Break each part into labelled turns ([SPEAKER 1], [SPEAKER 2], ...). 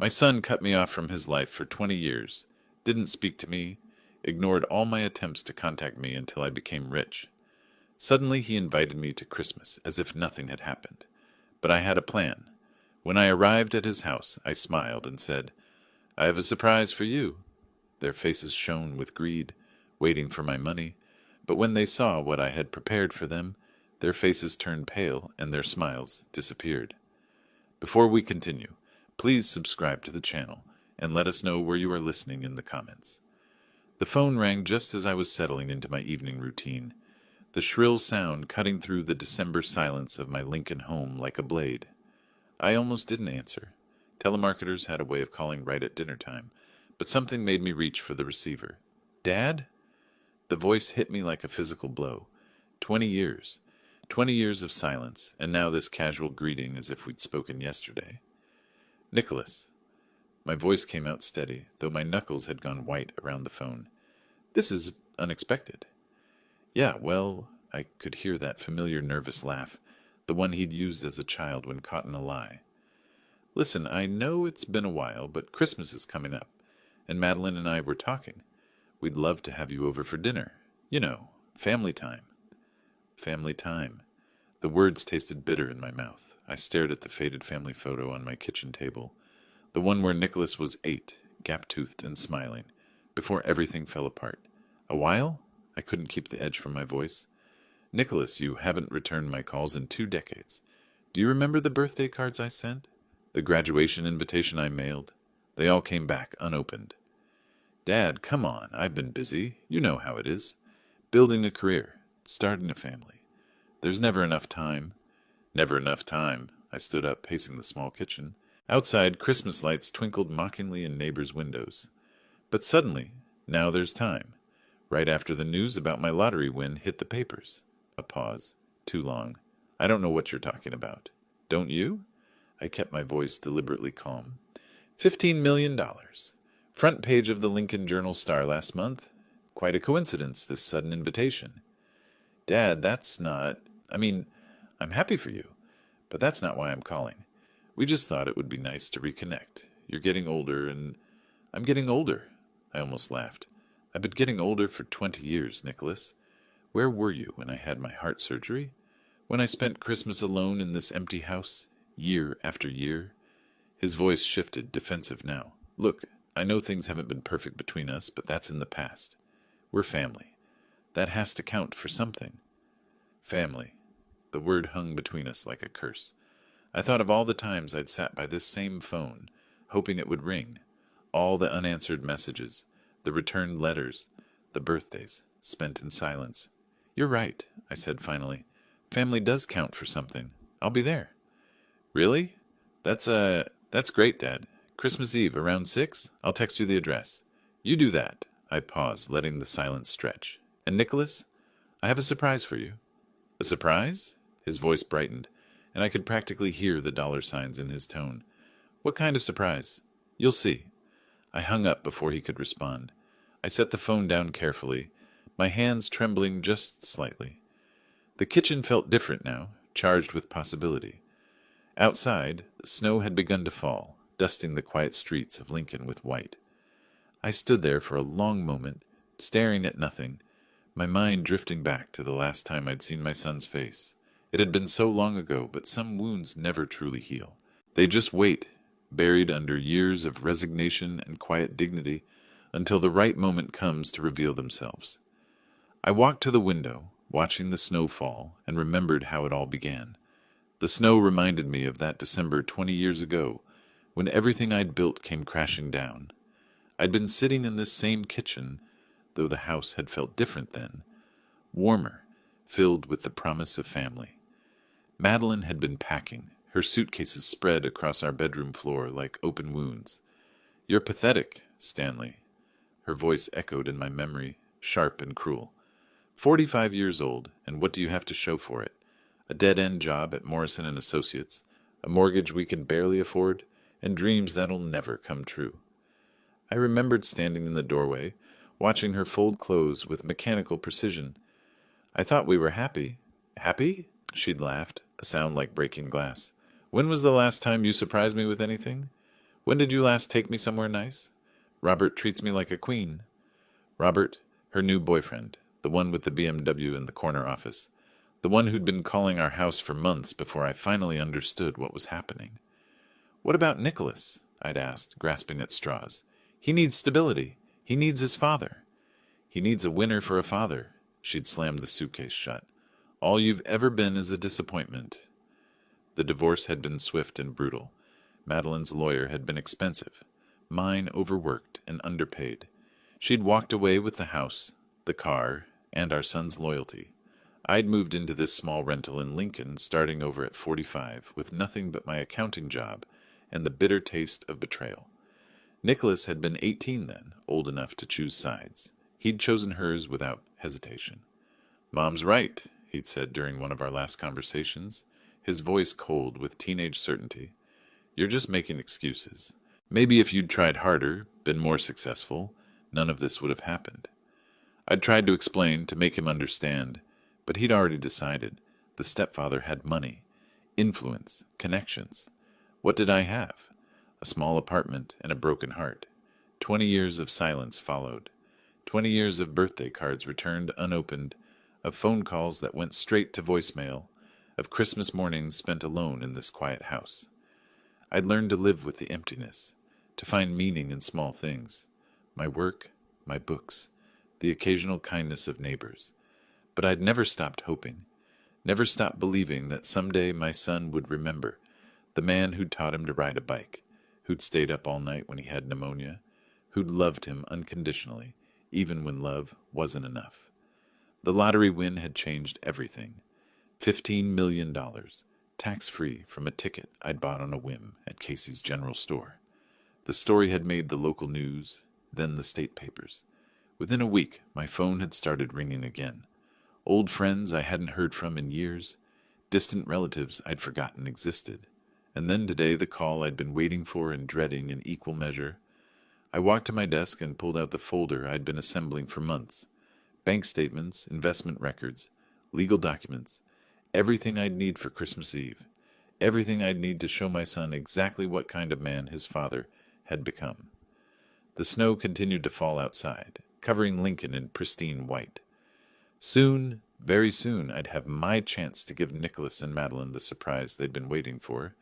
[SPEAKER 1] My son cut me off from his life for 20 years, didn't speak to me, ignored all my attempts to contact me until I became rich. Suddenly he invited me to Christmas as if nothing had happened. But I had a plan. When I arrived at his house, I smiled and said, "I have a surprise for you." Their faces shone with greed, waiting for my money, but when they saw what I had prepared for them, their faces turned pale and their smiles disappeared. Before we continue, please subscribe to the channel and let us know where you are listening in the comments. The phone rang just as I was settling into my evening routine, the shrill sound cutting through the December silence of my Lincoln home like a blade. I almost didn't answer. Telemarketers had a way of calling right at dinner time, but something made me reach for the receiver. "Dad?" The voice hit me like a physical blow. 20 years. 20 years of silence, and now this casual greeting as if we'd spoken yesterday. "Nicholas." My voice came out steady, though my knuckles had gone white around the phone. "This is unexpected." "Yeah, well," I could hear that familiar nervous laugh, the one he'd used as a child when caught in a lie. "Listen, I know it's been a while, but Christmas is coming up, and Madeline and I were talking. We'd love to have you over for dinner. You know, family time." Family time. The words tasted bitter in my mouth. I stared at the faded family photo on my kitchen table, the one where Nicholas was 8, gap-toothed and smiling, before everything fell apart. "A while?" I couldn't keep the edge from my voice. "Nicholas, you haven't returned my calls in 2 decades. Do you remember the birthday cards I sent? The graduation invitation I mailed? They all came back unopened." "Dad, come on. I've been busy. You know how it is. Building a career. Starting a family. There's never enough time." "Never enough time." I stood up, pacing the small kitchen. Outside, Christmas lights twinkled mockingly in neighbors' windows. But suddenly, now there's time. Right after the news about my lottery win hit the papers. A pause. Too long. "I don't know what you're talking about." "Don't you?" I kept my voice deliberately calm. $15 million. Front page of the Lincoln Journal-Star last month. Quite a coincidence, this sudden invitation. "Dad, that's not... I'm happy for you, but that's not why I'm calling. We just thought it would be nice to reconnect. You're getting older, and I'm getting older." I almost laughed. "I've been getting older for 20 years, Nicholas. Where were you when I had my heart surgery? When I spent Christmas alone in this empty house, year after year?" His voice shifted, defensive now. "Look, I know things haven't been perfect between us, but that's in the past. We're family. That has to count for something." Family. The word hung between us like a curse. I thought of all the times I'd sat by this same phone, hoping it would ring. All the unanswered messages, the returned letters, the birthdays, spent in silence. "You're right," I said finally. "Family does count for something. I'll be there." "Really? That's great, Dad. Christmas Eve, around 6? I'll text you the address." "You do that." I paused, letting the silence stretch. "And Nicholas, I have a surprise for you." "A surprise?" His voice brightened, and I could practically hear the dollar signs in his tone. "What kind of surprise?" "You'll see." I hung up before he could respond. I set the phone down carefully, my hands trembling just slightly. The kitchen felt different now, charged with possibility. Outside, snow had begun to fall, dusting the quiet streets of Lincoln with white. I stood there for a long moment, staring at nothing, my mind drifting back to the last time I'd seen my son's face. It had been so long ago, but some wounds never truly heal. They just wait, buried under years of resignation and quiet dignity, until the right moment comes to reveal themselves. I walked to the window, watching the snow fall, and remembered how it all began. The snow reminded me of that December 20 years ago, when everything I'd built came crashing down. I'd been sitting in this same kitchen, though the house had felt different then, warmer, filled with the promise of family. Madeline had been packing, her suitcases spread across our bedroom floor like open wounds. "You're pathetic, Stanley." Her voice echoed in my memory, sharp and cruel. 45 years old, and what do you have to show for it? A dead-end job at Morrison & Associates, a mortgage we can barely afford, and dreams that'll never come true. I remembered standing in the doorway, watching her fold clothes with mechanical precision. "I thought we were happy." "Happy?" She'd laughed, a sound like breaking glass. "When was the last time you surprised me with anything? When did you last take me somewhere nice? Robert treats me like a queen. Robert, her new boyfriend, the one with the BMW in the corner office, the one who'd been calling our house for months before I finally understood what was happening. What about Nicholas? I'd asked, grasping at straws. He needs stability. He needs his father. He needs a winner for a father. She'd slammed the suitcase shut. All you've ever been is a disappointment. The divorce had been swift and brutal. Madeline's lawyer had been expensive. Mine overworked and underpaid. She'd walked away with the house, the car, and our son's loyalty. I'd moved into this small rental in Lincoln, starting over at 45, with nothing but my accounting job and the bitter taste of betrayal. Nicholas had been 18 then, old enough to choose sides. He'd chosen hers without hesitation. "Mom's right," he'd said during one of our last conversations, his voice cold with teenage certainty. "You're just making excuses. Maybe if you'd tried harder, been more successful, none of this would have happened." I'd tried to explain, to make him understand, but he'd already decided. The stepfather had money, influence, connections. What did I have? A small apartment and a broken heart. 20 years of silence followed. 20 years of birthday cards returned unopened, of phone calls that went straight to voicemail, of Christmas mornings spent alone in this quiet house. I'd learned to live with the emptiness, to find meaning in small things. My work, my books, the occasional kindness of neighbors. But I'd never stopped hoping, never stopped believing that someday my son would remember the man who'd taught him to ride a bike, who'd stayed up all night when he had pneumonia, who'd loved him unconditionally, even when love wasn't enough. The lottery win had changed everything. $15 million, tax-free from a ticket I'd bought on a whim at Casey's General Store. The story had made the local news, then the state papers. Within a week, my phone had started ringing again. Old friends I hadn't heard from in years, distant relatives I'd forgotten existed. And then today the call I'd been waiting for and dreading in equal measure. I walked to my desk and pulled out the folder I'd been assembling for months. Bank statements, investment records, legal documents, everything I'd need for Christmas Eve. Everything I'd need to show my son exactly what kind of man his father had become. The snow continued to fall outside, covering Lincoln in pristine white. Soon, very soon, I'd have my chance to give Nicholas and Madeline the surprise they'd been waiting for,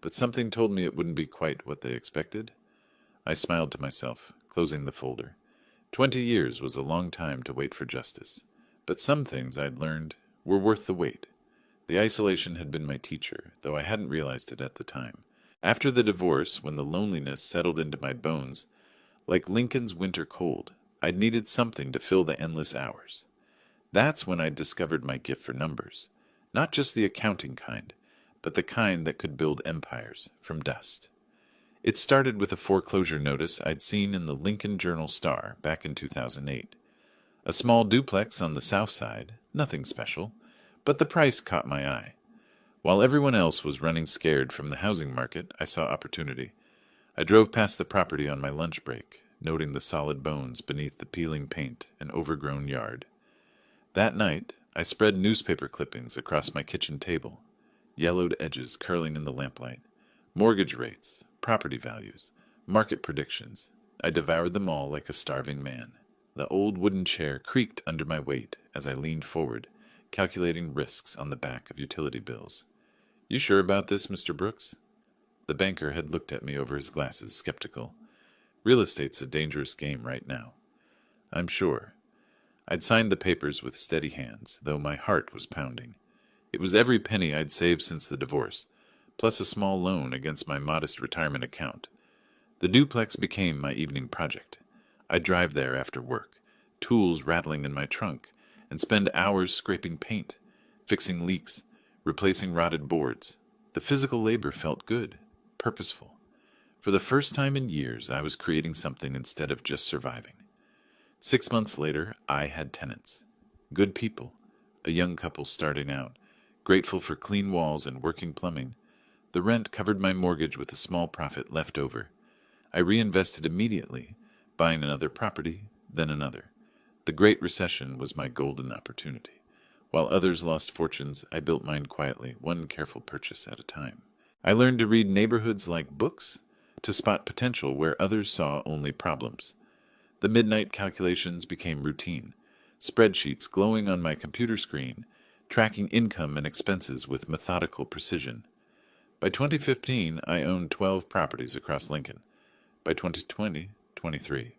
[SPEAKER 1] but something told me it wouldn't be quite what they expected. I smiled to myself, closing the folder. 20 years was a long time to wait for justice, but some things I'd learned were worth the wait. The isolation had been my teacher, though I hadn't realized it at the time. After the divorce, when the loneliness settled into my bones, like Lincoln's winter cold, I'd needed something to fill the endless hours. That's when I discovered my gift for numbers, not just the accounting kind, but the kind that could build empires from dust. It started with a foreclosure notice I'd seen in the Lincoln Journal-Star back in 2008. A small duplex on the south side, nothing special, but the price caught my eye. While everyone else was running scared from the housing market, I saw opportunity. I drove past the property on my lunch break, noting the solid bones beneath the peeling paint and overgrown yard. That night, I spread newspaper clippings across my kitchen table, yellowed edges curling in the lamplight. Mortgage rates, property values, market predictions. I devoured them all like a starving man. The old wooden chair creaked under my weight as I leaned forward, calculating risks on the back of utility bills. "You sure about this, Mr. Brooks?" The banker had looked at me over his glasses, skeptical. "Real estate's a dangerous game right now." "I'm sure." I'd signed the papers with steady hands, though my heart was pounding. It was every penny I'd saved since the divorce, plus a small loan against my modest retirement account. The duplex became my evening project. I'd drive there after work, tools rattling in my trunk, and spend hours scraping paint, fixing leaks, replacing rotted boards. The physical labor felt good, purposeful. For the first time in years, I was creating something instead of just surviving. 6 months later, I had tenants. Good people, a young couple starting out, grateful for clean walls and working plumbing. The rent covered my mortgage with a small profit left over. I reinvested immediately, buying another property, then another. The Great Recession was my golden opportunity. While others lost fortunes, I built mine quietly, one careful purchase at a time. I learned to read neighborhoods like books, to spot potential where others saw only problems. The midnight calculations became routine, spreadsheets glowing on my computer screen, tracking income and expenses with methodical precision. By 2015, I owned 12 properties across Lincoln. By 2020, 23.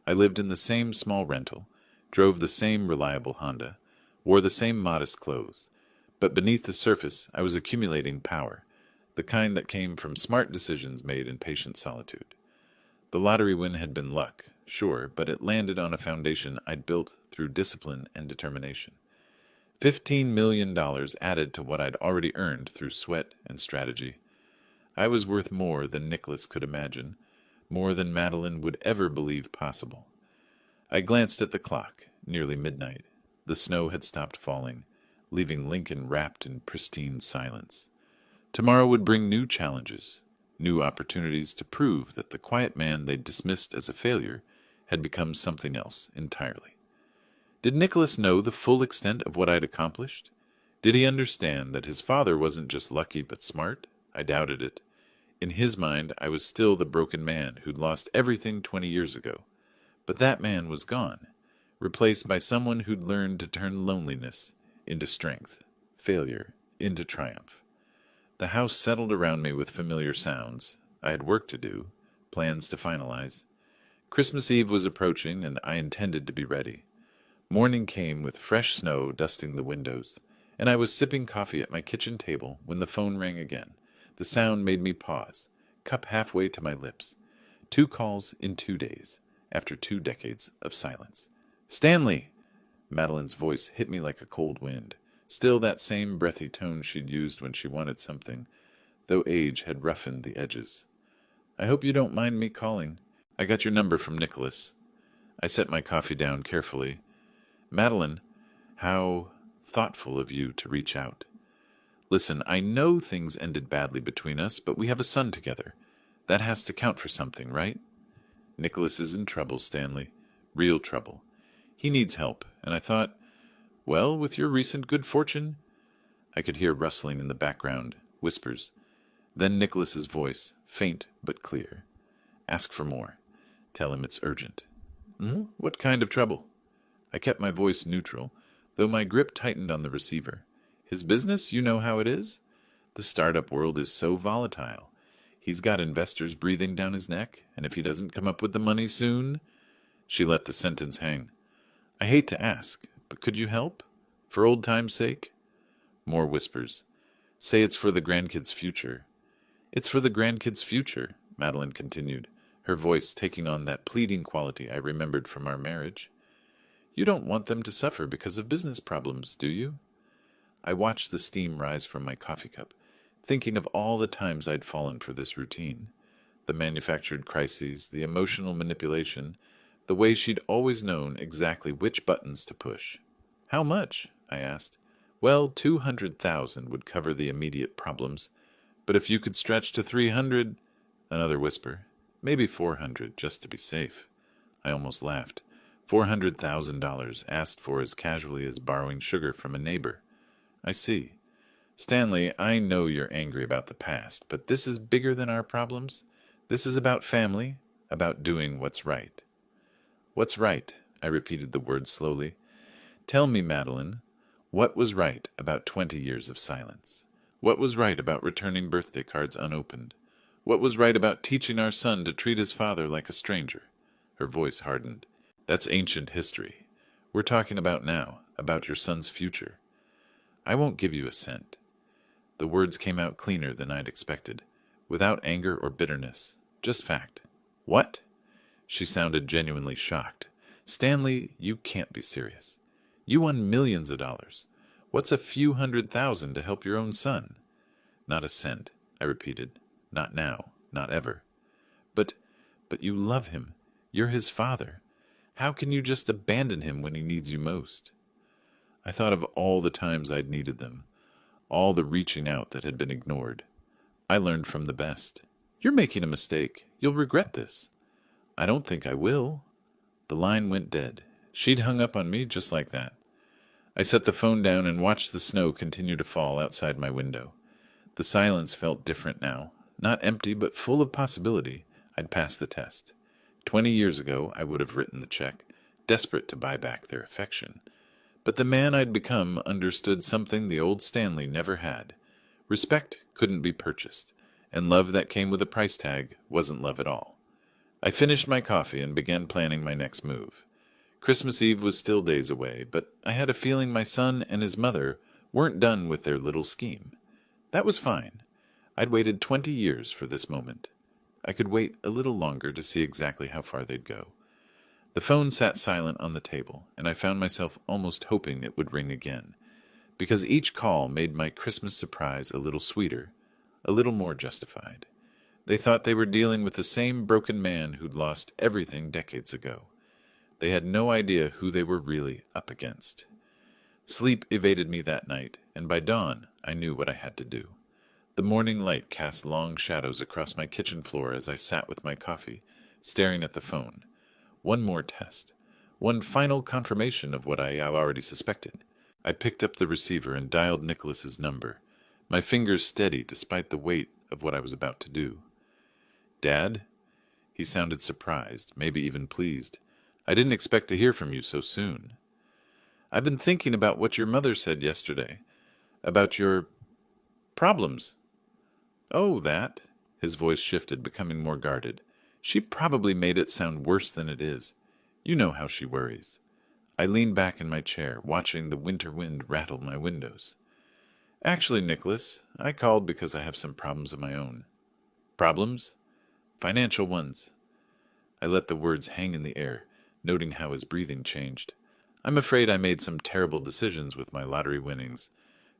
[SPEAKER 1] I lived in the same small rental, drove the same reliable Honda, wore the same modest clothes. But beneath the surface, I was accumulating power, the kind that came from smart decisions made in patient solitude. The lottery win had been luck, sure, but it landed on a foundation I'd built through discipline and determination. $15 million added to what I'd already earned through sweat and strategy. I was worth more than Nicholas could imagine, more than Madeline would ever believe possible. I glanced at the clock, nearly midnight. The snow had stopped falling, leaving Lincoln wrapped in pristine silence. Tomorrow would bring new challenges, new opportunities to prove that the quiet man they'd dismissed as a failure had become something else entirely. Did Nicholas know the full extent of what I'd accomplished? Did he understand that his father wasn't just lucky but smart? I doubted it. In his mind, I was still the broken man who'd lost everything 20 years ago. But that man was gone, replaced by someone who'd learned to turn loneliness into strength, failure into triumph. The house settled around me with familiar sounds. I had work to do, plans to finalize. Christmas Eve was approaching, and I intended to be ready. Morning came with fresh snow dusting the windows, and I was sipping coffee at my kitchen table when the phone rang again. The sound made me pause, cup halfway to my lips. 2 calls in 2 days, after 2 decades of silence. "Stanley!" Madeline's voice hit me like a cold wind, still that same breathy tone she'd used when she wanted something, though age had roughened the edges. "I hope you don't mind me calling. I got your number from Nicholas." I set my coffee down carefully. "Madeline, how thoughtful of you to reach out. Listen, I know things ended badly between us, but we have a son together. That has to count for something, right? Nicholas is in trouble, Stanley. Real trouble. He needs help, and I thought, well, with your recent good fortune..." I could hear rustling in the background, whispers. Then Nicholas's voice, faint but clear. "Ask for more. Tell him it's urgent." "What kind of trouble?" I kept my voice neutral, though my grip tightened on the receiver. "His business, you know how it is. The startup world is so volatile. He's got investors breathing down his neck, and if he doesn't come up with the money soon..." She let the sentence hang. "I hate to ask, but could you help? For old time's sake?" More whispers. "Say it's for the grandkids' future." "It's for the grandkids' future," Madeline continued, her voice taking on that pleading quality I remembered from our marriage. "You don't want them to suffer because of business problems, do you?" I watched the steam rise from my coffee cup, thinking of all the times I'd fallen for this routine. The manufactured crises, the emotional manipulation, the way she'd always known exactly which buttons to push. "How much?" I asked. "Well, 200,000 would cover the immediate problems, but if you could stretch to 300..." Another whisper. "Maybe 400, just to be safe." I almost laughed. $400,000 asked for as casually as borrowing sugar from a neighbor. "I see. Stanley, I know you're angry about the past, but this is bigger than our problems. This is about family, about doing what's right." "What's right?" I repeated the word slowly. "Tell me, Madeline, what was right about 20 years of silence? What was right about returning birthday cards unopened? What was right about teaching our son to treat his father like a stranger?" Her voice hardened. "That's ancient history. We're talking about now, about your son's future." "I won't give you a cent." The words came out cleaner than I'd expected, without anger or bitterness, just fact. "What?" She sounded genuinely shocked. "Stanley, you can't be serious. You won millions of dollars. What's a few $100,000 to help your own son?" "Not a cent," I repeated. "Not now, not ever." But you love him. You're his father. How can you just abandon him when he needs you most?" I thought of all the times I'd needed them, all the reaching out that had been ignored. I learned from the best. "You're making a mistake. You'll regret this." "I don't think I will." The line went dead. She'd hung up on me just like that. I set the phone down and watched the snow continue to fall outside my window. The silence felt different now, Not empty, but full of possibility, I'd passed the test. 20 years ago, I would have written the check, desperate to buy back their affection. But the man I'd become understood something the old Stanley never had. Respect couldn't be purchased, and love that came with a price tag wasn't love at all. I finished my coffee and began planning my next move. Christmas Eve was still days away, but I had a feeling my son and his mother weren't done with their little scheme. That was fine. I'd waited 20 years for this moment. I could wait a little longer to see exactly how far they'd go. The phone sat silent on the table, and I found myself almost hoping it would ring again, because each call made my Christmas surprise a little sweeter, a little more justified. They thought they were dealing with the same broken man who'd lost everything decades ago. They had no idea who they were really up against. Sleep evaded me that night, and by dawn I knew what I had to do. The morning light cast long shadows across my kitchen floor as I sat with my coffee, staring at the phone. One more test. One final confirmation of what I already suspected. I picked up the receiver and dialed Nicholas's number, my fingers steady despite the weight of what I was about to do. "Dad?" He sounded surprised, maybe even pleased. "I didn't expect to hear from you so soon." "I've been thinking about what your mother said yesterday. About your problems." "Oh, that?" His voice shifted, becoming more guarded. "She probably made it sound worse than it is. You know how she worries." I leaned back in my chair, watching the winter wind rattle my windows. "Actually, Nicholas, I called because I have some problems of my own." "Problems?" "Financial ones." I let the words hang in the air, noting how his breathing changed. "I'm afraid I made some terrible decisions with my lottery winnings.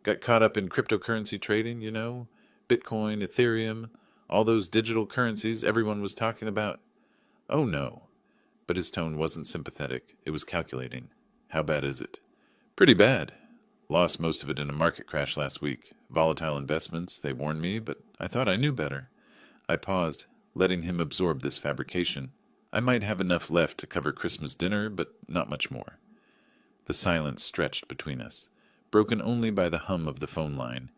[SPEAKER 1] Got caught up in cryptocurrency trading, you know? Bitcoin, Ethereum, all those digital currencies everyone was talking about." "Oh, no." But his tone wasn't sympathetic. It was calculating. "How bad is it?" "Pretty bad. Lost most of it in a market crash last week. Volatile investments, they warned me, but I thought I knew better." I paused, letting him absorb this fabrication. I might have enough left to cover Christmas dinner, but not much more. The silence stretched between us, broken only by the hum of the phone line.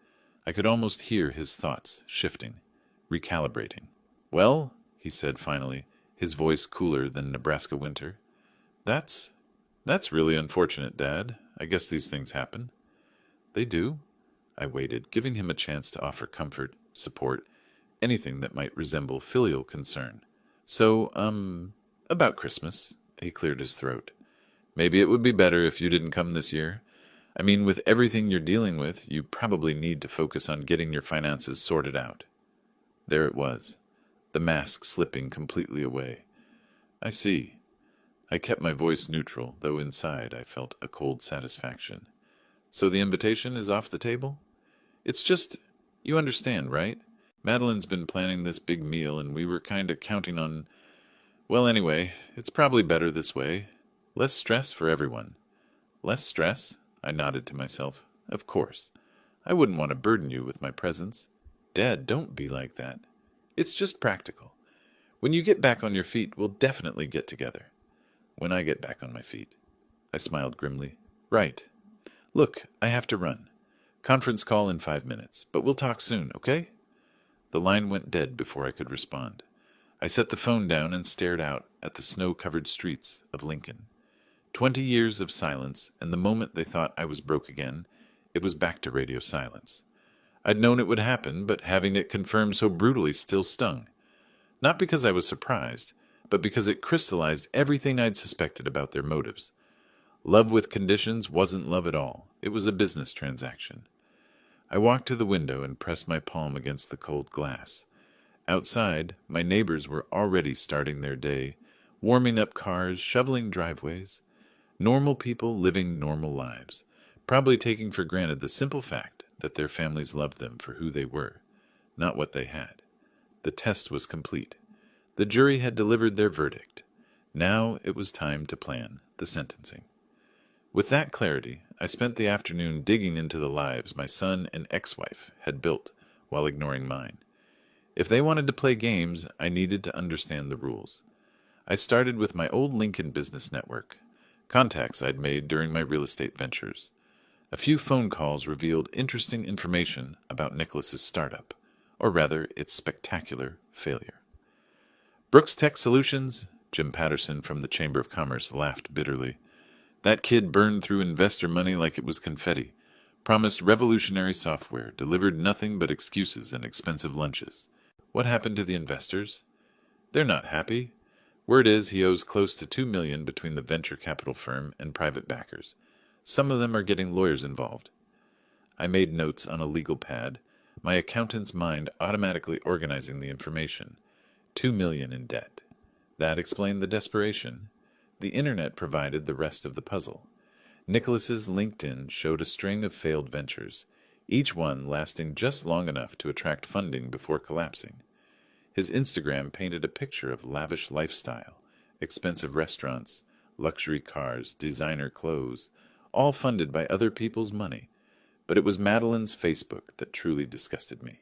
[SPEAKER 1] I could almost hear his thoughts shifting, recalibrating. "Well," he said finally, his voice cooler than Nebraska winter. That's really unfortunate, Dad. I guess these things happen." "They do?" I waited, giving him a chance to offer comfort, support, anything that might resemble filial concern. "So, about Christmas." He cleared his throat. "Maybe it would be better if you didn't come this year. I mean, with everything you're dealing with, you probably need to focus on getting your finances sorted out." There it was, the mask slipping completely away. "I see." I kept my voice neutral, though inside I felt a cold satisfaction. "So the invitation is off the table?" "It's just, you understand, right? Madeline's been planning this big meal, and we were kinda counting on... Well, anyway, it's probably better this way. Less stress for everyone." "Less stress?" I nodded to myself. "Of course. I wouldn't want to burden you with my presence." "Dad, don't be like that. It's just practical. When you get back on your feet, we'll definitely get together." "When I get back on my feet." I smiled grimly. "Right. Look, I have to run. Conference call in 5 minutes, but we'll talk soon, okay?" The line went dead before I could respond. I set the phone down and stared out at the snow-covered streets of Lincoln. 20 years of silence, and the moment they thought I was broke again, it was back to radio silence. I'd known it would happen, but having it confirmed so brutally still stung. Not because I was surprised, but because it crystallized everything I'd suspected about their motives. Love with conditions wasn't love at all. It was a business transaction. I walked to the window and pressed my palm against the cold glass. Outside, my neighbors were already starting their day, warming up cars, shoveling driveways. Normal people living normal lives, probably taking for granted the simple fact that their families loved them for who they were, not what they had. The test was complete. The jury had delivered their verdict. Now it was time to plan the sentencing. With that clarity, I spent the afternoon digging into the lives my son and ex-wife had built while ignoring mine. If they wanted to play games, I needed to understand the rules. I started with my old Lincoln business network, contacts I'd made during my real estate ventures. A few phone calls revealed interesting information about Nicholas's startup, or rather its spectacular failure. Brooks Tech Solutions, Jim Patterson from the Chamber of Commerce laughed bitterly. That kid burned through investor money like it was confetti, promised revolutionary software, delivered nothing but excuses and expensive lunches. What happened to the investors? They're not happy. Word is he owes close to $2 million between the venture capital firm and private backers. Some of them are getting lawyers involved. I made notes on a legal pad, my accountant's mind automatically organizing the information. $2 million in debt. That explained the desperation. The internet provided the rest of the puzzle. Nicholas's LinkedIn showed a string of failed ventures, each one lasting just long enough to attract funding before collapsing. His Instagram painted a picture of lavish lifestyle, expensive restaurants, luxury cars, designer clothes, all funded by other people's money. But it was Madeline's Facebook that truly disgusted me.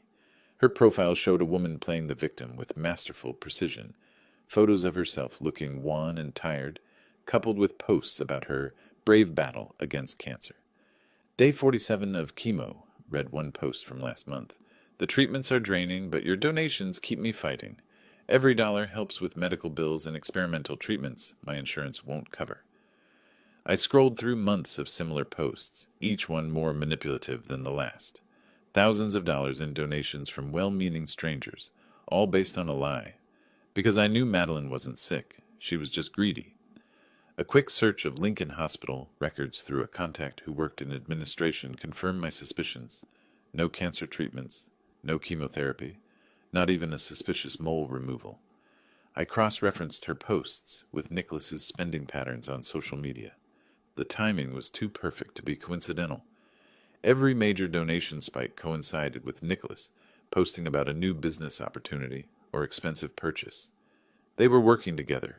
[SPEAKER 1] Her profile showed a woman playing the victim with masterful precision, photos of herself looking wan and tired, coupled with posts about her brave battle against cancer. Day 47 of chemo, read one post from last month. The treatments are draining, but your donations keep me fighting. Every dollar helps with medical bills and experimental treatments my insurance won't cover. I scrolled through months of similar posts, each one more manipulative than the last. Thousands of dollars in donations from well-meaning strangers, all based on a lie. Because I knew Madeline wasn't sick, she was just greedy. A quick search of Lincoln Hospital records through a contact who worked in administration confirmed my suspicions. No cancer treatments, no chemotherapy, not even a suspicious mole removal. I cross-referenced her posts with Nicholas's spending patterns on social media. The timing was too perfect to be coincidental. Every major donation spike coincided with Nicholas posting about a new business opportunity or expensive purchase. They were working together,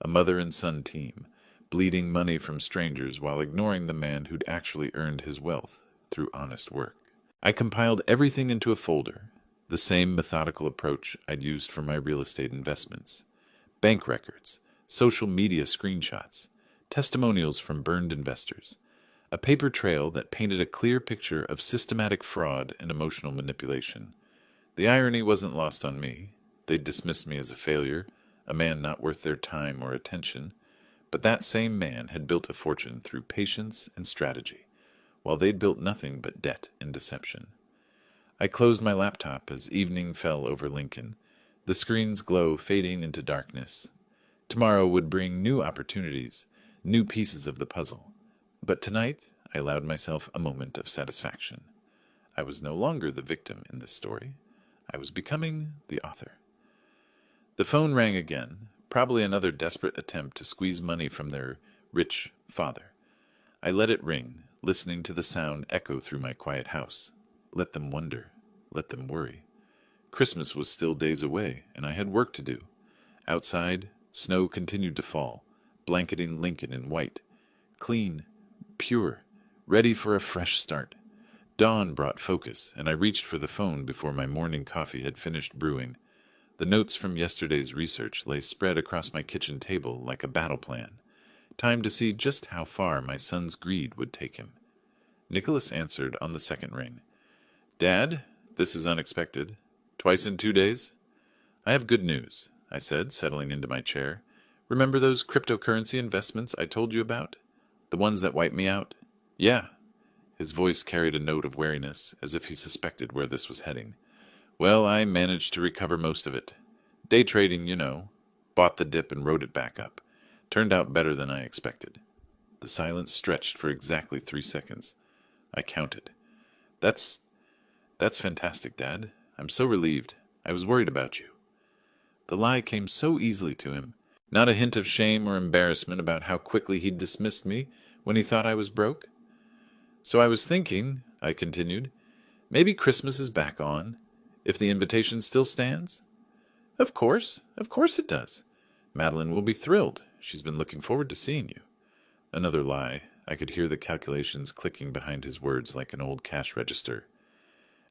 [SPEAKER 1] a mother and son team, bleeding money from strangers while ignoring the man who'd actually earned his wealth through honest work. I compiled everything into a folder, the same methodical approach I'd used for my real estate investments. Bank records, social media screenshots, testimonials from burned investors, a paper trail that painted a clear picture of systematic fraud and emotional manipulation. The irony wasn't lost on me. They'd dismissed me as a failure, a man not worth their time or attention, but that same man had built a fortune through patience and strategy, while they'd built nothing but debt and deception. I closed my laptop as evening fell over Lincoln, the screen's glow fading into darkness. Tomorrow would bring new opportunities, new pieces of the puzzle. But tonight, I allowed myself a moment of satisfaction. I was no longer the victim in this story. I was becoming the author. The phone rang again, probably another desperate attempt to squeeze money from their rich father. I let it ring, listening to the sound echo through my quiet house. Let them wonder. Let them worry. Christmas was still days away, and I had work to do. Outside, snow continued to fall, blanketing Lincoln in white. Clean, pure, ready for a fresh start. Dawn brought focus, and I reached for the phone before my morning coffee had finished brewing. The notes from yesterday's research lay spread across my kitchen table like a battle plan. Time to see just how far my son's greed would take him. Nicholas answered on the second ring. "Dad, this is unexpected. Twice in 2 days?" "I have good news," I said, settling into my chair. "Remember those cryptocurrency investments I told you about? The ones that wiped me out?" "Yeah." His voice carried a note of wariness, as if he suspected where this was heading. "Well, I managed to recover most of it. Day trading, you know. Bought the dip and rode it back up. Turned out better than I expected." The silence stretched for exactly 3 seconds. I counted. That's fantastic, Dad. I'm so relieved. I was worried about you." The lie came so easily to him. Not a hint of shame or embarrassment about how quickly he'd dismissed me when he thought I was broke. "So I was thinking," I continued, "maybe Christmas is back on, if the invitation still stands?" Of course it does. Madeline will be thrilled. She's been looking forward to seeing you." Another lie. I could hear the calculations clicking behind his words like an old cash register.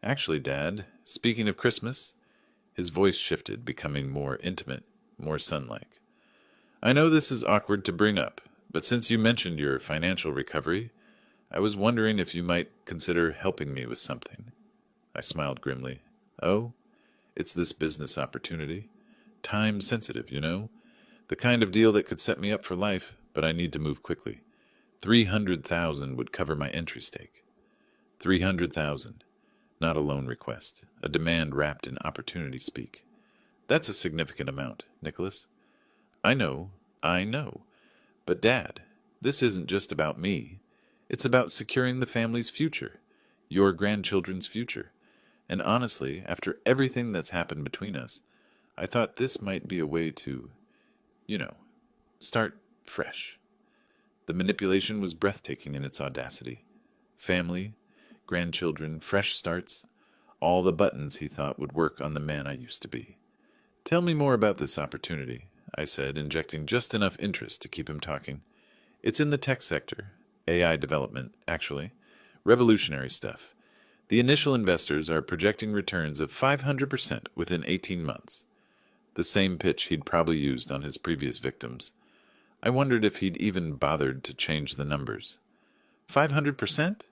[SPEAKER 1] "Actually, Dad, speaking of Christmas," his voice shifted, becoming more intimate, more son-like. "I know this is awkward to bring up, but since you mentioned your financial recovery, I was wondering if you might consider helping me with something." I smiled grimly. "Oh, It's this business opportunity. Time sensitive, The kind of deal that could set me up for life, but I need to move quickly. 300,000 would cover my entry stake. 300,000. Not a loan request. A demand wrapped in opportunity speak. That's a significant amount, Nicholas. I know. But Dad, this isn't just about me. It's about securing the family's future. Your grandchildren's future. And honestly, after everything that's happened between us, I thought this might be a way to, start fresh. The manipulation was breathtaking in its audacity. Family, grandchildren, fresh starts, all the buttons he thought would work on the man I used to be. Tell me more about this opportunity, I said, injecting just enough interest to keep him talking. It's in the tech sector. AI development, actually. Revolutionary stuff. The initial investors are projecting returns of 500% within 18 months. The same pitch he'd probably used on his previous victims. I wondered if he'd even bothered to change the numbers. 500%?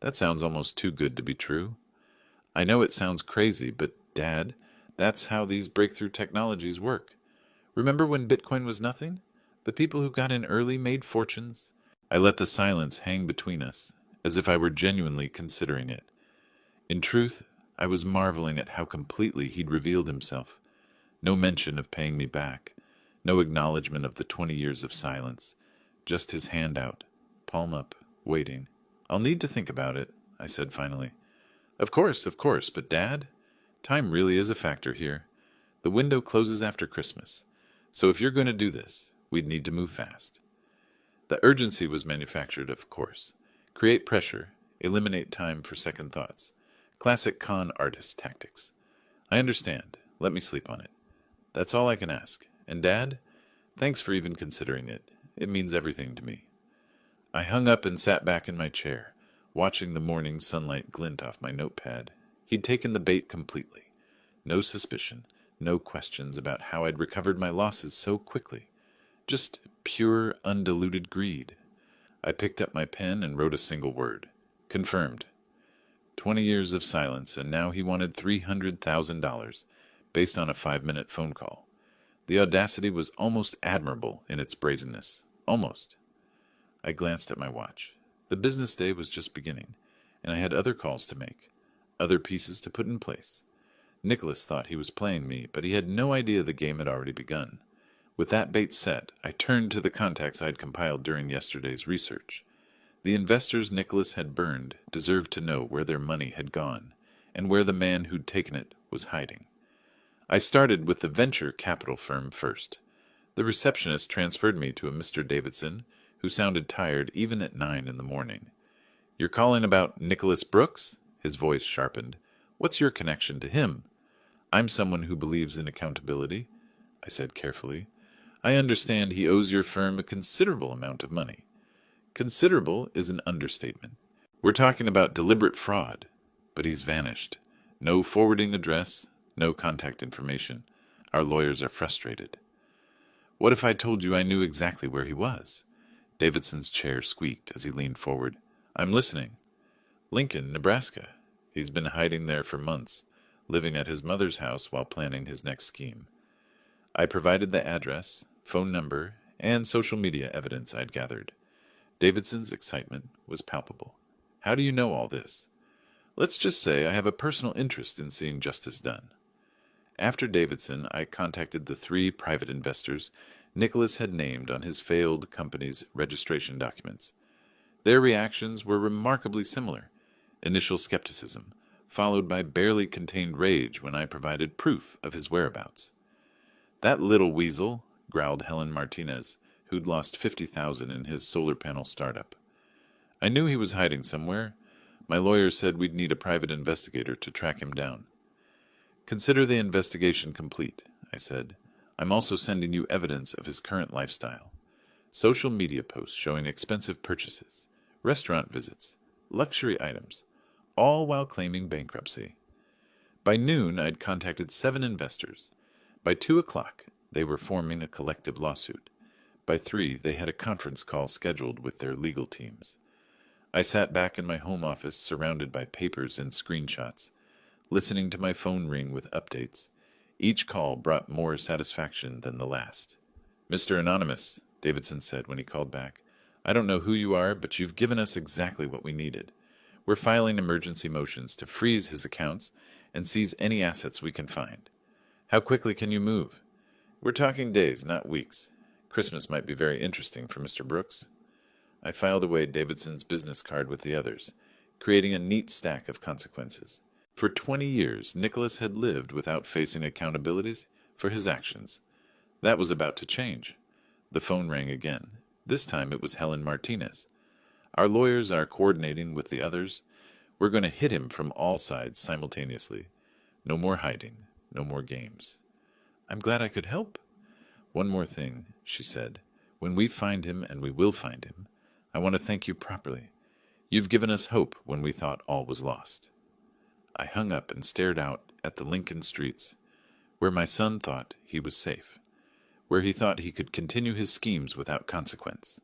[SPEAKER 1] That sounds almost too good to be true. I know it sounds crazy, but Dad, that's how these breakthrough technologies work. Remember when Bitcoin was nothing? The people who got in early made fortunes. I let the silence hang between us, as if I were genuinely considering it. In truth, I was marveling at how completely he'd revealed himself. No mention of paying me back. No acknowledgement of the 20 years of silence. Just his hand out, palm up, waiting. I'll need to think about it, I said finally. Of course, but Dad, time really is a factor here. The window closes after Christmas. So if you're going to do this, we'd need to move fast. The urgency was manufactured, of course. Create pressure, eliminate time for second thoughts. Classic con artist tactics. I understand. Let me sleep on it. That's all I can ask. And Dad, thanks for even considering it. It means everything to me. I hung up and sat back in my chair, watching the morning sunlight glint off my notepad. He'd taken the bait completely. No suspicion, no questions about how I'd recovered my losses so quickly. Just pure, undiluted greed. I picked up my pen and wrote a single word. Confirmed. 20 years of silence, and now he wanted $300,000, based on a 5-minute phone call. The audacity was almost admirable in its brazenness. Almost. I glanced at my watch. The business day was just beginning, and I had other calls to make, other pieces to put in place. Nicholas thought he was playing me, but he had no idea the game had already begun. With that bait set, I turned to the contacts I'd compiled during yesterday's research. The investors Nicholas had burned deserved to know where their money had gone, and where the man who'd taken it was hiding. I started with the venture capital firm first. The receptionist transferred me to a Mr. Davidson, who sounded tired even at 9 in the morning. You're calling about Nicholas Brooks? His voice sharpened. What's your connection to him? I'm someone who believes in accountability, I said carefully. I understand he owes your firm a considerable amount of money. Considerable is an understatement. We're talking about deliberate fraud, but he's vanished. No forwarding address, no contact information. Our lawyers are frustrated. What if I told you I knew exactly where he was? Davidson's chair squeaked as he leaned forward. I'm listening. Lincoln, Nebraska. He's been hiding there for months, living at his mother's house while planning his next scheme. I provided the address, phone number, and social media evidence I'd gathered. Davidson's excitement was palpable. How do you know all this? Let's just say I have a personal interest in seeing justice done. After Davidson, I contacted the 3 private investors Nicholas had named on his failed company's registration documents. Their reactions were remarkably similar. Initial skepticism, followed by barely contained rage when I provided proof of his whereabouts. That little weasel, growled Helen Martinez, who'd lost $50,000 in his solar panel startup. I knew he was hiding somewhere. My lawyer said we'd need a private investigator to track him down. Consider the investigation complete, I said. I'm also sending you evidence of his current lifestyle. Social media posts showing expensive purchases, restaurant visits, luxury items, all while claiming bankruptcy. By noon, I'd contacted 7 investors. By 2 o'clock, they were forming a collective lawsuit. By 3, they had a conference call scheduled with their legal teams. I sat back in my home office surrounded by papers and screenshots. listening to my phone ring with updates. Each call brought more satisfaction than the last. "Mr. Anonymous," Davidson said when he called back, "I don't know who you are, but you've given us exactly what we needed. We're filing emergency motions to freeze his accounts and seize any assets we can find. How quickly can you move?" "We're talking days, not weeks. Christmas might be very interesting for Mr. Brooks." I filed away Davidson's business card with the others, creating a neat stack of consequences. For 20 years, Nicholas had lived without facing accountabilities for his actions. That was about to change. The phone rang again. This time it was Helen Martinez. "Our lawyers are coordinating with the others. We're going to hit him from all sides simultaneously. No more hiding. No more games." "I'm glad I could help." "One more thing," she said. "When we find him, and we will find him, I want to thank you properly. You've given us hope when we thought all was lost." I hung up and stared out at the Lincoln streets, where my son thought he was safe, where he thought he could continue his schemes without consequence.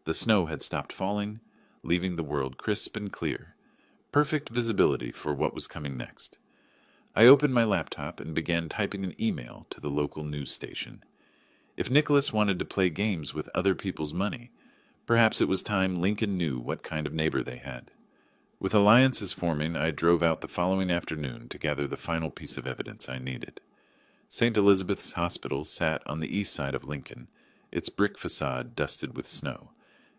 [SPEAKER 1] The snow had stopped falling, leaving the world crisp and clear, perfect visibility for what was coming next. I opened my laptop and began typing an email to the local news station. If Nicholas wanted to play games with other people's money, perhaps it was time Lincoln knew what kind of neighbor they had. With alliances forming, I drove out the following afternoon to gather the final piece of evidence I needed. St. Elizabeth's Hospital sat on the east side of Lincoln, its brick facade dusted with snow,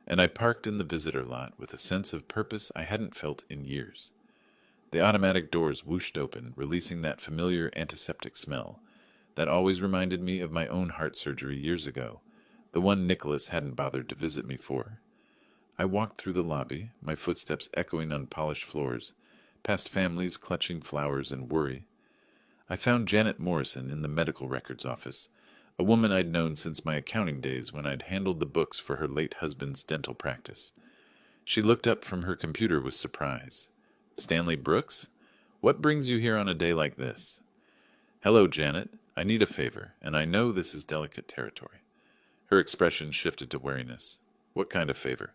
[SPEAKER 1] and I parked in the visitor lot with a sense of purpose I hadn't felt in years. The automatic doors whooshed open, releasing that familiar antiseptic smell that always reminded me of my own heart surgery years ago, the one Nicholas hadn't bothered to visit me for. I walked through the lobby, my footsteps echoing on polished floors, past families clutching flowers and worry. I found Janet Morrison in the medical records office, a woman I'd known since my accounting days when I'd handled the books for her late husband's dental practice. She looked up from her computer with surprise. "Stanley Brooks? What brings you here on a day like this?" "Hello, Janet. I need a favor, and I know this is delicate territory." Her expression shifted to wariness. "What kind of favor?"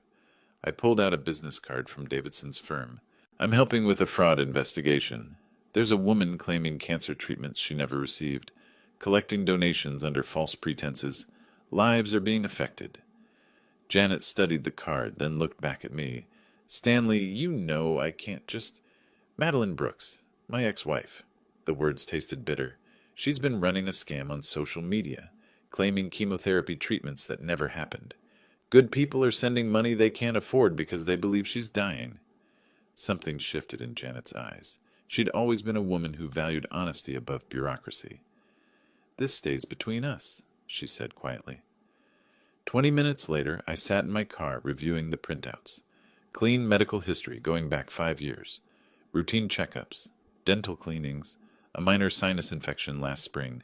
[SPEAKER 1] I pulled out a business card from Davidson's firm. "I'm helping with a fraud investigation. There's a woman claiming cancer treatments she never received, collecting donations under false pretenses. Lives are being affected." Janet studied the card, then looked back at me. "Stanley, you know I can't just—" "Madeline Brooks, my ex-wife." The words tasted bitter. "She's been running a scam on social media, claiming chemotherapy treatments that never happened. Good people are sending money they can't afford because they believe she's dying." Something shifted in Janet's eyes. She'd always been a woman who valued honesty above bureaucracy. "This stays between us," she said quietly. 20 minutes later, I sat in my car reviewing the printouts. Clean medical history going back 5 years. Routine checkups, dental cleanings, a minor sinus infection last spring.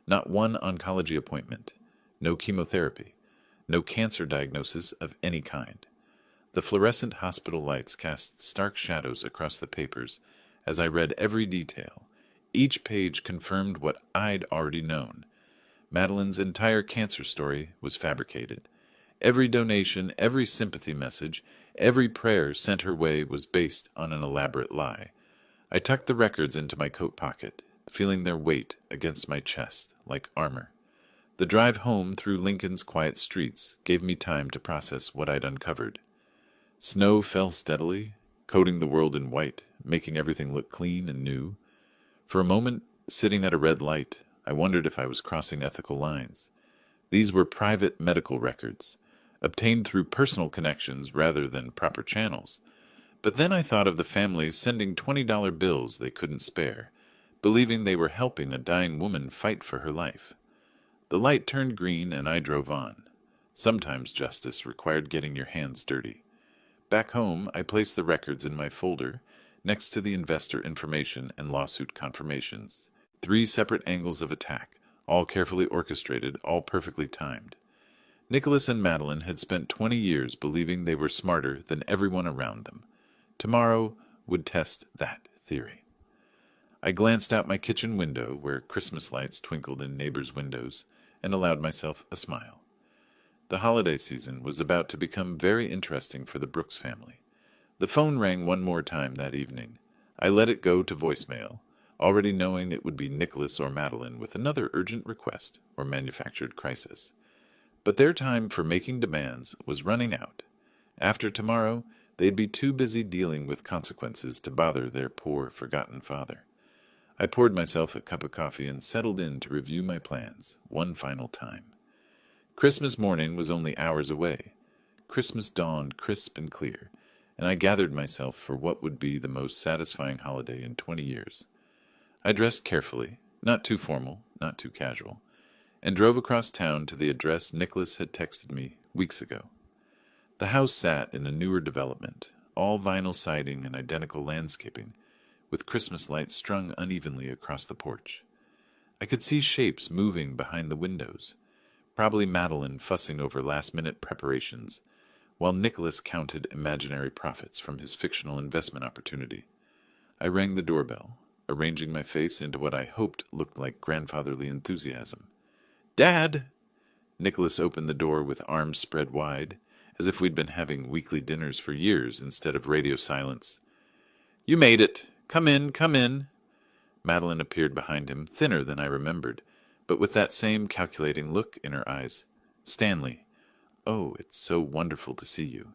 [SPEAKER 1] Not one oncology appointment. No chemotherapy. No cancer diagnosis of any kind. The fluorescent hospital lights cast stark shadows across the papers as I read every detail. Each page confirmed what I'd already known. Madeline's entire cancer story was fabricated. Every donation, every sympathy message, every prayer sent her way was based on an elaborate lie. I tucked the records into my coat pocket, feeling their weight against my chest like armor. The drive home through Lincoln's quiet streets gave me time to process what I'd uncovered. Snow fell steadily, coating the world in white, making everything look clean and new. For a moment, sitting at a red light, I wondered if I was crossing ethical lines. These were private medical records, obtained through personal connections rather than proper channels. But then I thought of the families sending $20 bills they couldn't spare, believing they were helping a dying woman fight for her life. The light turned green and I drove on. Sometimes justice required getting your hands dirty. Back home, I placed the records in my folder next to the investor information and lawsuit confirmations. 3 separate angles of attack, all carefully orchestrated, all perfectly timed. Nicholas and Madeline had spent 20 years believing they were smarter than everyone around them. Tomorrow would test that theory. I glanced out my kitchen window, where Christmas lights twinkled in neighbors' windows, and allowed myself a smile. The holiday season was about to become very interesting for the Brooks family. The phone rang one more time that evening. I let it go to voicemail, already knowing it would be Nicholas or Madeline with another urgent request or manufactured crisis. But their time for making demands was running out. After tomorrow, they'd be too busy dealing with consequences to bother their poor, forgotten father. I poured myself a cup of coffee and settled in to review my plans one final time. Christmas morning was only hours away. Christmas dawned crisp and clear, and I gathered myself for what would be the most satisfying holiday in 20 years. I dressed carefully, not too formal, not too casual, and drove across town to the address Nicholas had texted me weeks ago. The house sat in a newer development, all vinyl siding and identical landscaping, with Christmas lights strung unevenly across the porch. I could see shapes moving behind the windows, probably Madeline fussing over last-minute preparations, while Nicholas counted imaginary profits from his fictional investment opportunity. I rang the doorbell, arranging my face into what I hoped looked like grandfatherly enthusiasm. "Dad!" Nicholas opened the door with arms spread wide, as if we'd been having weekly dinners for years instead of radio silence. "You made it! Come in, come in!" Madeline appeared behind him, thinner than I remembered, but with that same calculating look in her eyes. "Stanley, oh, it's so wonderful to see you.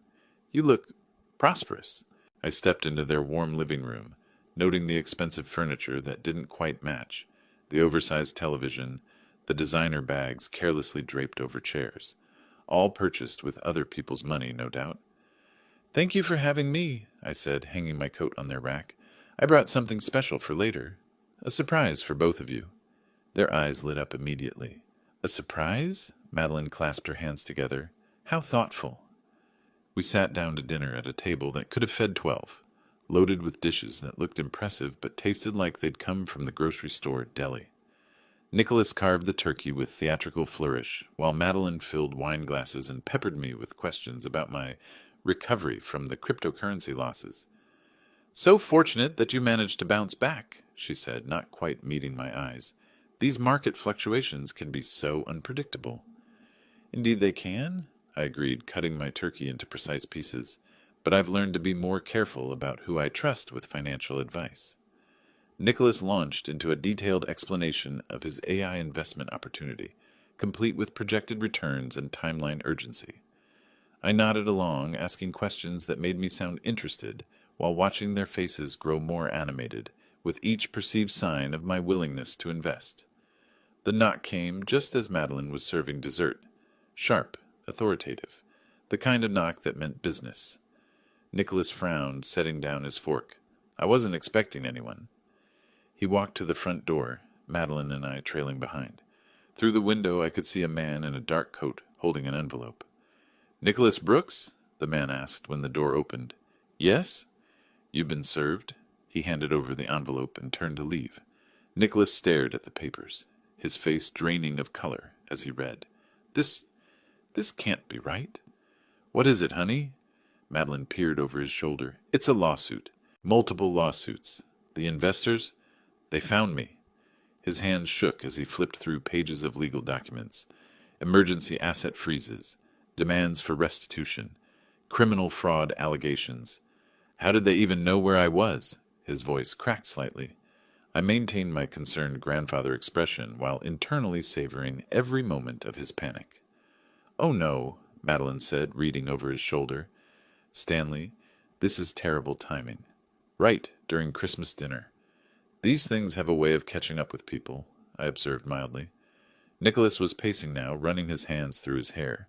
[SPEAKER 1] You look prosperous." I stepped into their warm living room, noting the expensive furniture that didn't quite match, the oversized television, the designer bags carelessly draped over chairs, all purchased with other people's money, no doubt. "Thank you for having me," I said, hanging my coat on their rack. "I brought something special for later. A surprise for both of you." Their eyes lit up immediately. "A surprise?" Madeline clasped her hands together. "How thoughtful." We sat down to dinner at a table that could have fed 12, loaded with dishes that looked impressive but tasted like they'd come from the grocery store deli. Nicholas carved the turkey with theatrical flourish, while Madeline filled wine glasses and peppered me with questions about my recovery from the cryptocurrency losses. "So fortunate that you managed to bounce back," she said, not quite meeting my eyes. "These market fluctuations can be so unpredictable." "Indeed they can," I agreed, cutting my turkey into precise pieces, "but I've learned to be more careful about who I trust with financial advice." Nicholas launched into a detailed explanation of his AI investment opportunity, complete with projected returns and timeline urgency. I nodded along, asking questions that made me sound interested, while watching their faces grow more animated, with each perceived sign of my willingness to invest. The knock came just as Madeline was serving dessert, sharp, authoritative, the kind of knock that meant business. Nicholas frowned, setting down his fork. I wasn't expecting anyone. He walked to the front door, Madeline and I trailing behind. Through the window I could see a man in a dark coat holding an envelope. "Nicholas Brooks?" the man asked when the door opened. "Yes?" "You've been served." He handed over the envelope and turned to leave. Nicholas stared at the papers, his face draining of color as he read. This can't be right." "What is it, honey?" Madeline peered over his shoulder. "It's a lawsuit. Multiple lawsuits. The investors, they found me." His hands shook as he flipped through pages of legal documents. Emergency asset freezes, demands for restitution, criminal fraud allegations. How did they even know where I was? His voice cracked slightly. I maintained my concerned grandfather expression while internally savoring every moment of his panic. "Oh no," Madeline said, reading over his shoulder. "Stanley, this is terrible timing. Right during Christmas dinner. These things have a way of catching up with people," I observed mildly. Nicholas was pacing now, running his hands through his hair.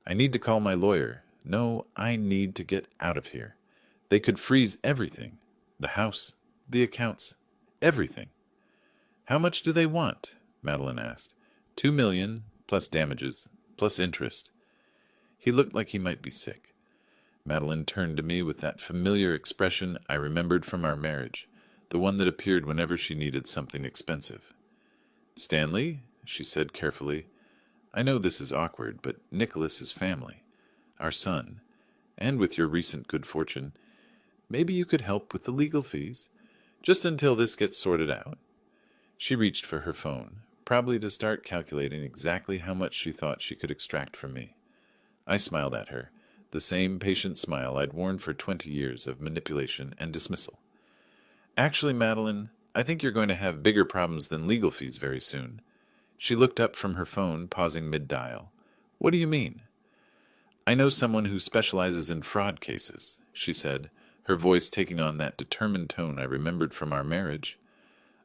[SPEAKER 1] "I need to call my lawyer. No, I need to get out of here. They could freeze everything. The house, the accounts, everything." "How much do they want?" Madeline asked. $2 million, plus damages, plus interest." He looked like he might be sick. Madeline turned to me with that familiar expression I remembered from our marriage, the one that appeared whenever she needed something expensive. "Stanley," she said carefully, "I know this is awkward, but Nicholas is family, our son, and with your recent good fortune, maybe you could help with the legal fees, just until this gets sorted out." She reached for her phone, probably to start calculating exactly how much she thought she could extract from me. I smiled at her, the same patient smile I'd worn for 20 years of manipulation and dismissal. "Actually, Madeline, I think you're going to have bigger problems than legal fees very soon. She looked up from her phone, pausing mid-dial. What do you mean? I know someone who specializes in fraud cases, she said, her voice taking on that determined tone I remembered from our marriage.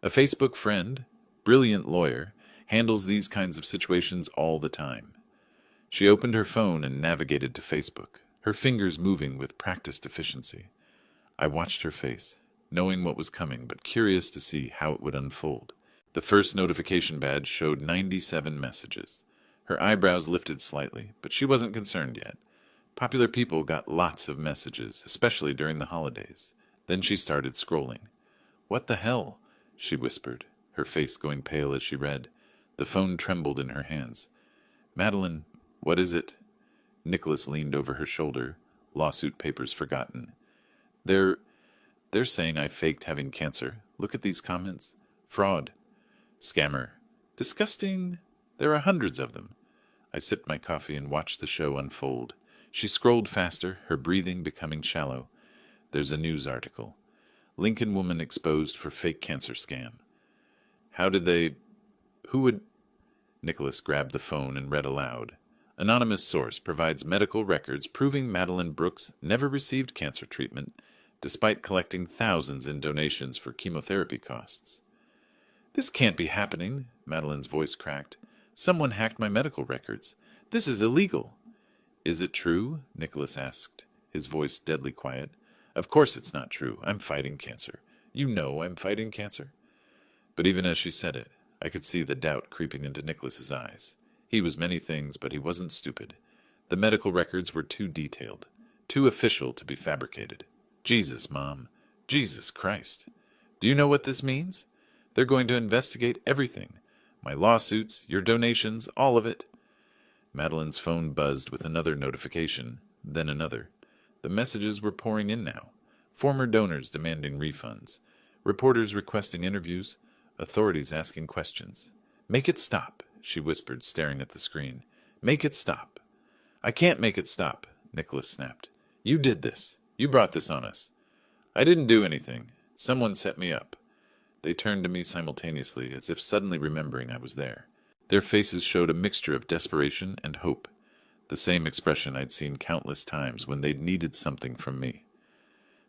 [SPEAKER 1] A Facebook friend, brilliant lawyer, handles these kinds of situations all the time. She opened her phone and navigated to Facebook, her fingers moving with practiced efficiency. I watched her face, knowing what was coming, but curious to see how it would unfold. The first notification badge showed 97 messages. Her eyebrows lifted slightly, but she wasn't concerned yet. Popular people got lots of messages, especially during the holidays. Then she started scrolling. What the hell? She whispered, her face going pale as she read. The phone trembled in her hands. Madeline, what is it? Nicholas leaned over her shoulder, lawsuit papers forgotten. They're saying I faked having cancer. Look at these comments. Fraud. Scammer. Disgusting. There are hundreds of them. I sipped my coffee and watched the show unfold. She scrolled faster, her breathing becoming shallow. There's a news article. Lincoln woman exposed for fake cancer scam. Who would... Nicholas grabbed the phone and read aloud. Anonymous source provides medical records proving Madeline Brooks never received cancer treatment, despite collecting thousands in donations for chemotherapy costs. This can't be happening, Madeline's voice cracked. Someone hacked my medical records. This is illegal. Is it true? Nicholas asked, his voice deadly quiet. Of course it's not true. I'm fighting cancer. You know I'm fighting cancer. But even as she said it, I could see the doubt creeping into Nicholas's eyes. He was many things, but he wasn't stupid. The medical records were too detailed, too official to be fabricated. Jesus, Mom. Jesus Christ. Do you know what this means? They're going to investigate everything. My lawsuits, your donations, all of it. Madeline's phone buzzed with another notification, then another. The messages were pouring in now. Former donors demanding refunds. Reporters requesting interviews. Authorities asking questions. Make it stop, she whispered, staring at the screen. Make it stop. I can't make it stop, Nicholas snapped. You did this. You brought this on us. I didn't do anything. Someone set me up. They turned to me simultaneously, as if suddenly remembering I was there. Their faces showed a mixture of desperation and hope, the same expression I'd seen countless times when they'd needed something from me.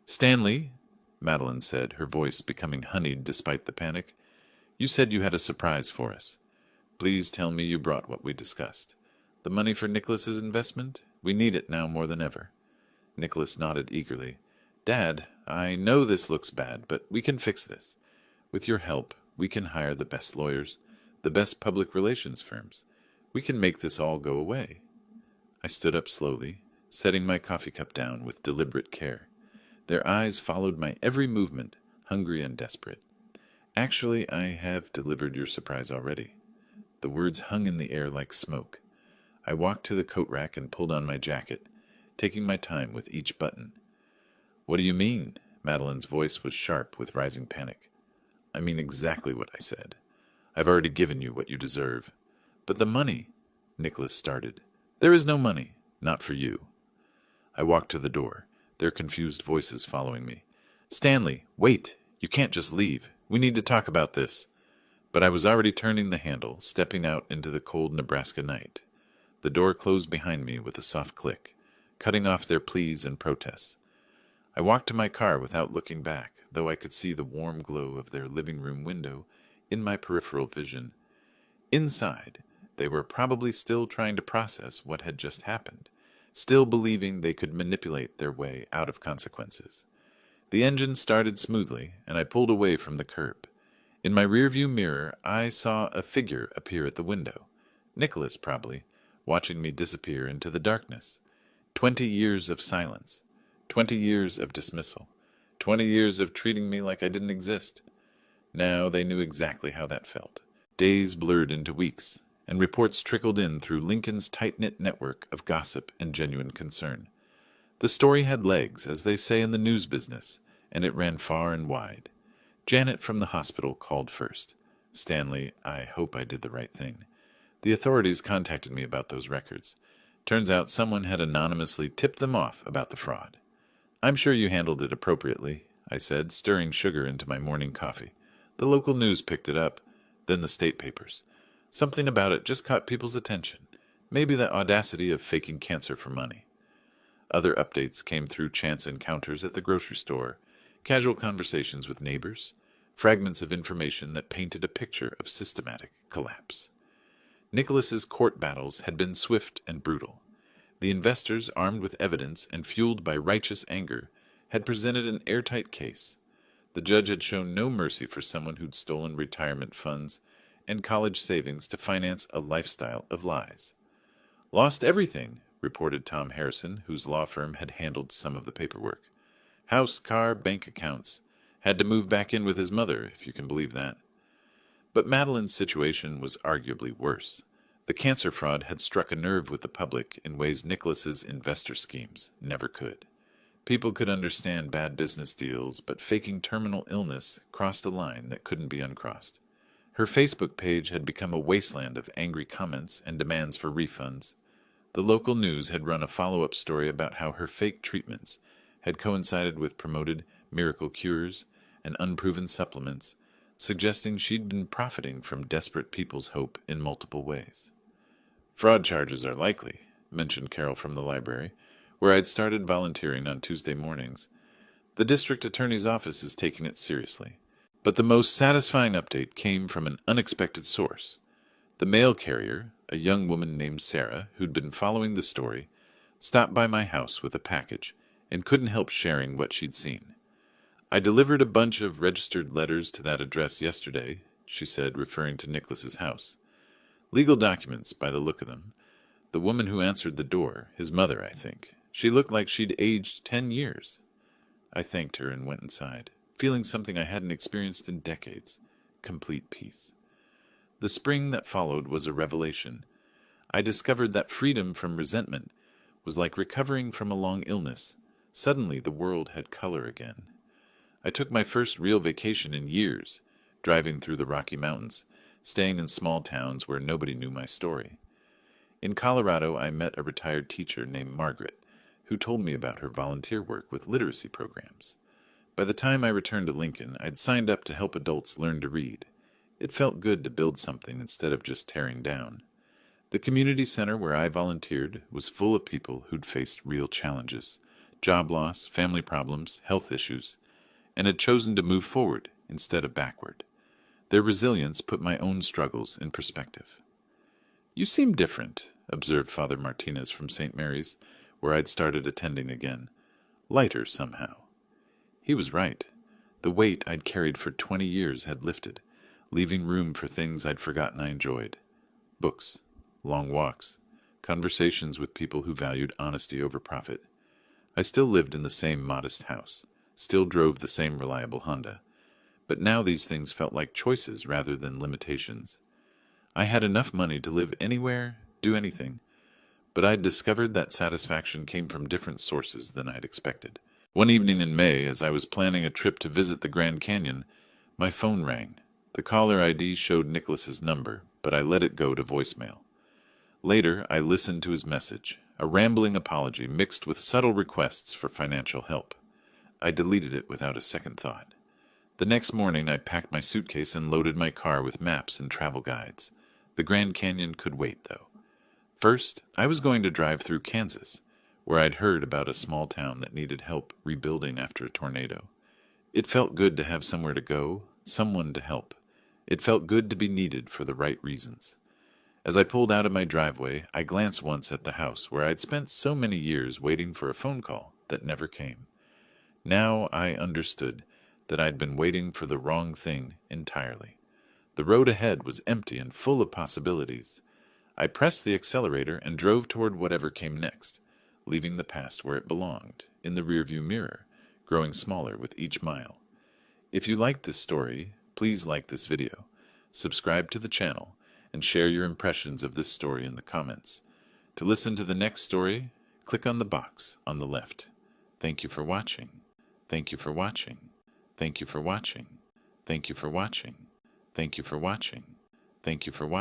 [SPEAKER 1] Stanley, Madeline said, her voice becoming honeyed despite the panic, you said you had a surprise for us. Please tell me you brought what we discussed. The money for Nicholas's investment? We need it now more than ever. Nicholas nodded eagerly. Dad, I know this looks bad, but we can fix this. With your help, we can hire the best lawyers, the best public relations firms. We can make this all go away. I stood up slowly, setting my coffee cup down with deliberate care. Their eyes followed my every movement, hungry and desperate. Actually, I have delivered your surprise already. The words hung in the air like smoke. I walked to the coat rack and pulled on my jacket, taking my time with each button. What do you mean? Madeline's voice was sharp with rising panic. I mean exactly what I said. I've already given you what you deserve. But the money, Nicholas started. There is no money, not for you. I walked to the door, their confused voices following me. Stanley, wait! You can't just leave. We need to talk about this. But I was already turning the handle, stepping out into the cold Nebraska night. The door closed behind me with a soft click, cutting off their pleas and protests. I walked to my car without looking back, though I could see the warm glow of their living room window in my peripheral vision. Inside, they were probably still trying to process what had just happened, still believing they could manipulate their way out of consequences. The engine started smoothly, and I pulled away from the curb. In my rearview mirror, I saw a figure appear at the window. Nicholas, probably, watching me disappear into the darkness. 20 years of silence. 20 years of dismissal. 20 years of treating me like I didn't exist. Now they knew exactly how that felt. Days blurred into weeks, and reports trickled in through Lincoln's tight-knit network of gossip and genuine concern. The story had legs, as they say in the news business, and it ran far and wide. Janet from the hospital called first. Stanley, I hope I did the right thing. The authorities contacted me about those records. Turns out someone had anonymously tipped them off about the fraud. I'm sure you handled it appropriately, I said, stirring sugar into my morning coffee. The local news picked it up, then the state papers. Something about it just caught people's attention. Maybe the audacity of faking cancer for money. Other updates came through chance encounters at the grocery store, casual conversations with neighbors, fragments of information that painted a picture of systematic collapse. Nicholas's court battles had been swift and brutal. The investors, armed with evidence and fueled by righteous anger, had presented an airtight case. The judge had shown no mercy for someone who'd stolen retirement funds and college savings to finance a lifestyle of lies. "Lost everything," reported Tom Harrison, whose law firm had handled some of the paperwork. "House, car, bank accounts. Had to move back in with his mother, if you can believe that." But Madeline's situation was arguably worse. The cancer fraud had struck a nerve with the public in ways Nicholas's investor schemes never could. People could understand bad business deals, but faking terminal illness crossed a line that couldn't be uncrossed. Her Facebook page had become a wasteland of angry comments and demands for refunds. The local news had run a follow-up story about how her fake treatments had coincided with promoted miracle cures and unproven supplements, suggesting she'd been profiting from desperate people's hope in multiple ways. "Fraud charges are likely," mentioned Carol from the library, where I'd started volunteering on Tuesday mornings. "The district attorney's office is taking it seriously." But the most satisfying update came from an unexpected source. The mail carrier, a young woman named Sarah, who'd been following the story, stopped by my house with a package and couldn't help sharing what she'd seen. "I delivered a bunch of registered letters to that address yesterday," she said, referring to Nicholas's house. "Legal documents, by the look of them. The woman who answered the door, his mother, I think. She looked like she'd aged 10 years. I thanked her and went inside, feeling something I hadn't experienced in decades: complete peace. The spring that followed was a revelation. I discovered that freedom from resentment was like recovering from a long illness. Suddenly the world had color again. I took my first real vacation in years, driving through the Rocky Mountains, staying in small towns where nobody knew my story. In Colorado, I met a retired teacher named Margaret, who told me about her volunteer work with literacy programs. By the time I returned to Lincoln, I'd signed up to help adults learn to read. It felt good to build something instead of just tearing down. The community center where I volunteered was full of people who'd faced real challenges: job loss, family problems, health issues, and had chosen to move forward instead of backward. Their resilience put my own struggles in perspective. "You seem different," observed Father Martinez from St. Mary's, where I'd started attending again. "Lighter somehow." He was right. The weight I'd carried for 20 years had lifted, leaving room for things I'd forgotten I enjoyed: books, long walks, conversations with people who valued honesty over profit. I still lived in the same modest house, still drove the same reliable Honda, but now these things felt like choices rather than limitations. I had enough money to live anywhere, do anything, but I'd discovered that satisfaction came from different sources than I'd expected. One evening in May, as I was planning a trip to visit the Grand Canyon, my phone rang. The caller ID showed Nicholas's number, but I let it go to voicemail. Later, I listened to his message, a rambling apology mixed with subtle requests for financial help. I deleted it without a second thought. The next morning, I packed my suitcase and loaded my car with maps and travel guides. The Grand Canyon could wait, though. First, I was going to drive through Kansas, where I'd heard about a small town that needed help rebuilding after a tornado. It felt good to have somewhere to go, someone to help. It felt good to be needed for the right reasons. As I pulled out of my driveway, I glanced once at the house where I'd spent so many years waiting for a phone call that never came. Now I understood that I'd been waiting for the wrong thing entirely. The road ahead was empty and full of possibilities. I pressed the accelerator and drove toward whatever came next, leaving the past where it belonged, in the rearview mirror, growing smaller with each mile. If you liked this story, please like this video, subscribe to the channel, and share your impressions of this story in the comments. To listen to the next story, click on the box on the left. Thank you for watching. Thank you for watching. Thank you for watching. Thank you for watching. Thank you for watching. Thank you for watching.